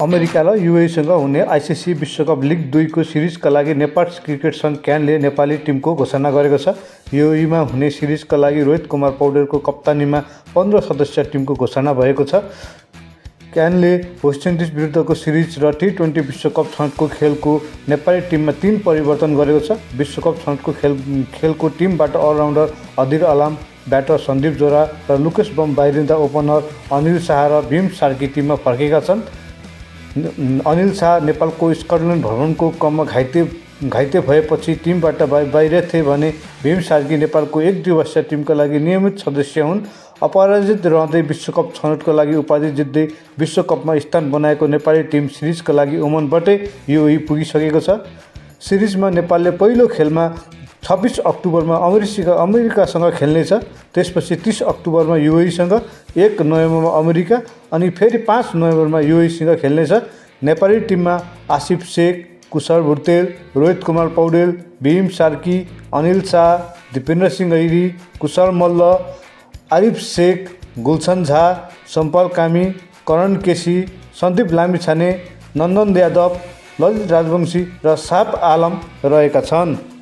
America र युएईसँग हुने ICC विश्वकप लिग 2 को सिरिजका लागि नेपाल क्रिकेट सङ्घ क्यानले नेपाली टिमको घोषणा गरेको छ। युएईमा हुने सिरिजका लागि रोहित कुमार पौडेलको कप्तानीमा 15 सदस्यीय टिमको घोषणा भएको छ। क्यानले वेस्ट इन्डिज विरुद्धको सिरिज र टी20 विश्वकप छनौटको खेलको नेपाली टिममा 3 परिवर्तन गरेको छ। विश्वकप छनौटको खेलको टिमबाट अलराउन्डर अधीर आलाम, ब्याटर सन्दीप जोरा र लुकेश बम बाहिरिँदा ओपनर अनिल शाह र भीम सार्की टिममा फर्केका छन्। अनिल शाह नेपालको स्कटल्यान्ड भ्रमणको क्रममा घाइते भएपछि टिमबाट बाहिर थिए भने भीम सार्की नेपालको 1 दिवसीय टिमका लागि नियमित सदस्य हुन्। अपराजित रहँदै विश्वकप छनौटका लागि उपाधि जित्दै विश्वकपमा स्थान बनाएको नेपाली टिम सिरिजका लागि ओमनबाटै युएई पुगिसकेको छ। सिरिजमा नेपालले पहिलो खेलमा 26 अक्टोबरमा अमेरिकासँग खेल्नेछ। त्यसपछि 30 अक्टोबरमा युएईसँग, 1 नोभेम्बरमा अमेरिका अनि फेरि 5 नोभेम्बरमा युएईसँग खेल्नेछ। नेपाली टिममा आसिफ शेख, कुशल भुर्तेल, रोहित कुमार पौडेल, भीम सार्की, अनिल शाह, दिपेन्द्र सिंह ऐरी, कुशल मल्ल, आरिफ शेख, गुलशन झा, सम्पल कामी, करण केसी, सन्दीप लामिछाने, नन्दन यादव, ललित राजवंशी र साफ आलम रहेका छन्।